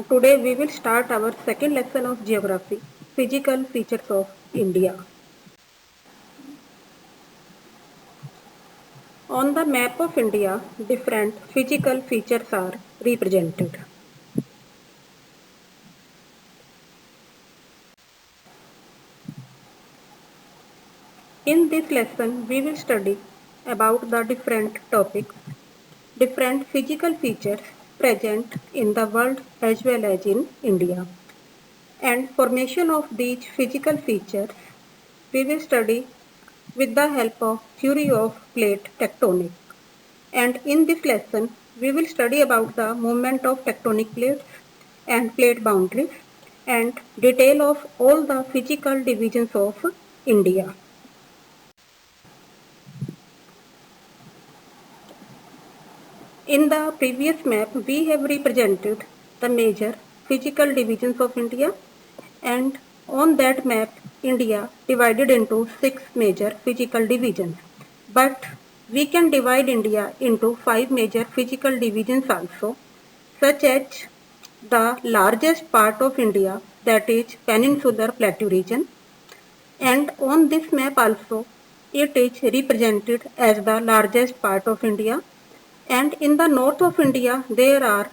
Today we will start our second lesson of geography, physical features of India. On the map of India, different physical features are represented. In this lesson, we will study about the different topics, different physical features present in the world as well as in India. And formation of these physical features, we will study with the help of theory of plate tectonics. And in this lesson, we will study about the movement of tectonic plates and plate boundaries and detail of all the physical divisions of India. In the previous map, we have represented the major physical divisions of India, and on that map, India divided into 6 major physical divisions. But we can divide India into 5 major physical divisions also, such as the largest part of India, that is Peninsular Plateau region, and on this map also it is represented as the largest part of India. And in the north of India there are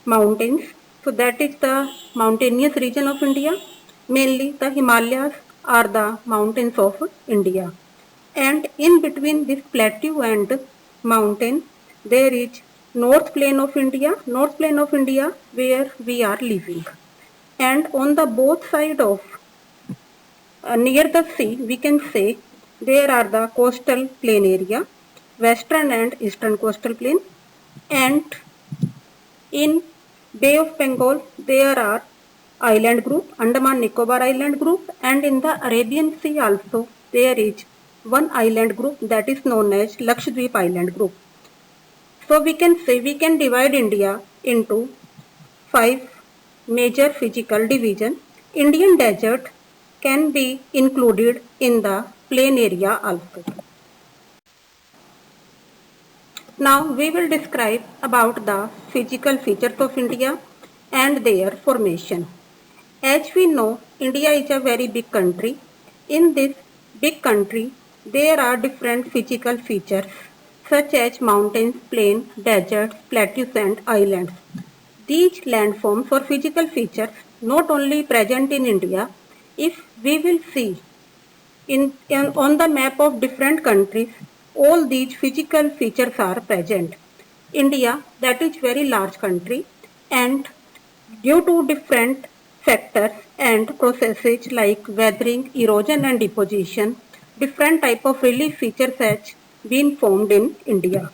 mountains, so that is the mountainous region of India. Mainly the Himalayas are the mountains of India, and in between this plateau and mountain there is north plain of India where we are living. And on the both side of near the sea, we can say there are the coastal plain area, western and eastern coastal plain, and in Bay of Bengal there are island group, Andaman Nicobar island group, and in the Arabian Sea also there is one island group that is known as Lakshadweep island group. So we can say we can divide India into 5 major physical divisions. Indian desert can be included in the plain area also. Now we will describe about the physical features of India and their formation. As we know, India is a very big country. In this big country, there are different physical features such as mountains, plains, deserts, plateaus and islands. These landforms or physical features not only present in India, if we will see on the map of different countries, all these physical features are present. India, that is very large country, and due to different factors and processes like weathering, erosion and deposition, different type of relief features has been formed in India.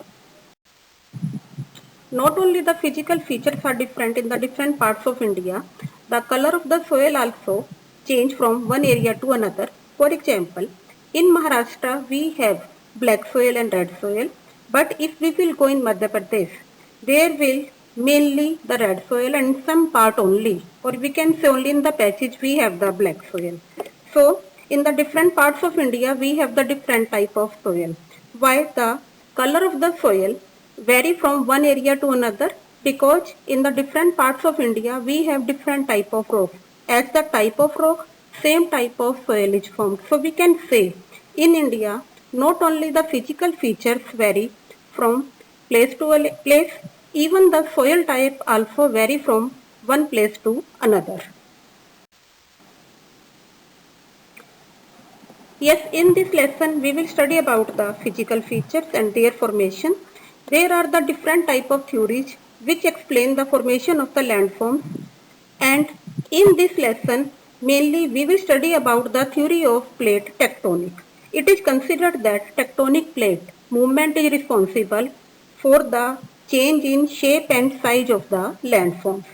Not only the physical features are different in the different parts of India, the color of the soil also change from one area to another. For example, in Maharashtra we have black soil and red soil, but if we will go in Madhya Pradesh, there will mainly the red soil and some part only, or we can say only in the patches we have the black soil. So in the different parts of India we have the different type of soil. Why the color of the soil vary from one area to another? Because in the different parts of India we have different type of rock. As the type of rock, same type of soil is formed. So we can say in India not only the physical features vary from place to a place, even the soil type also vary from one place to another. Yes, in this lesson we will study about the physical features and their formation. There are the different type of theories which explain the formation of the landforms, and in this lesson mainly we will study about the theory of plate tectonic. It is considered that tectonic plate movement is responsible for the change in shape and size of the landforms.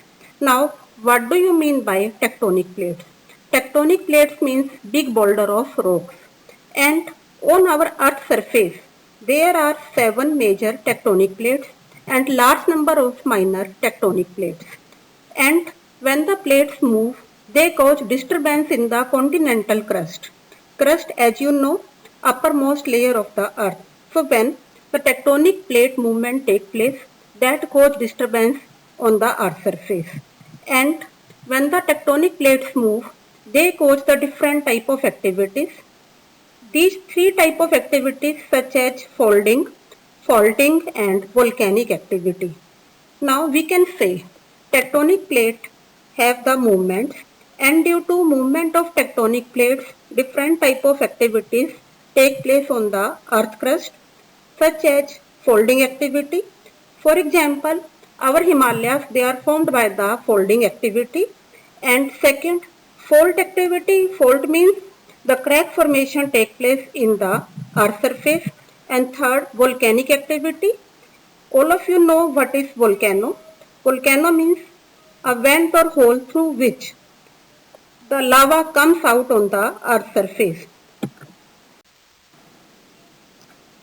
Now, what do you mean by tectonic plates? Tectonic plates means big boulder of rocks. And on our Earth's surface, there are 7 major tectonic plates and large number of minor tectonic plates. And when the plates move, they cause disturbance in the continental crust. Crust, as you know, uppermost layer of the Earth. So when the tectonic plate movement takes place, that cause disturbance on the Earth's surface. And when the tectonic plates move, they cause the different type of activities. These three type of activities such as folding, faulting and volcanic activity. Now we can say tectonic plates have the movements, and due to movement of tectonic plates, different type of activities take place on the earth crust such as folding activity. For example, our Himalayas, they are formed by the folding activity. And second, fault activity. Fault means the crack formation take place in the earth surface. And third, volcanic activity. All of you know what is volcano. Volcano means a vent or hole through which the lava comes out on the earth surface.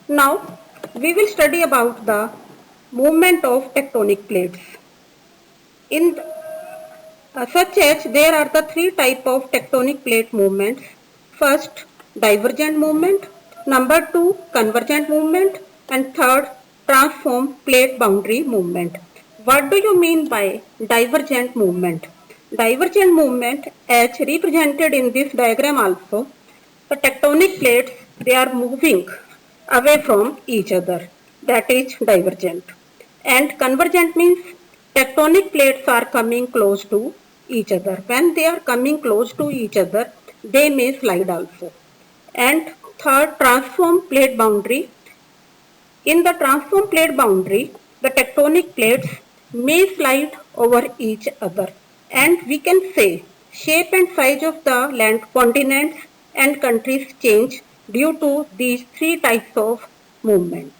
Now, we will study about the movement of tectonic plates. In such as there are the three type of tectonic plate movements. First, divergent movement. Number two, convergent movement. And third, transform plate boundary movement. What do you mean by divergent movement? Divergent movement, as represented in this diagram also, the tectonic plates, they are moving away from each other. That is divergent. And convergent means tectonic plates are coming close to each other. When they are coming close to each other, they may slide also. And third, transform plate boundary. In the transform plate boundary, the tectonic plates may slide over each other. And we can say shape and size of the land, continents and countries change due to these three types of movement.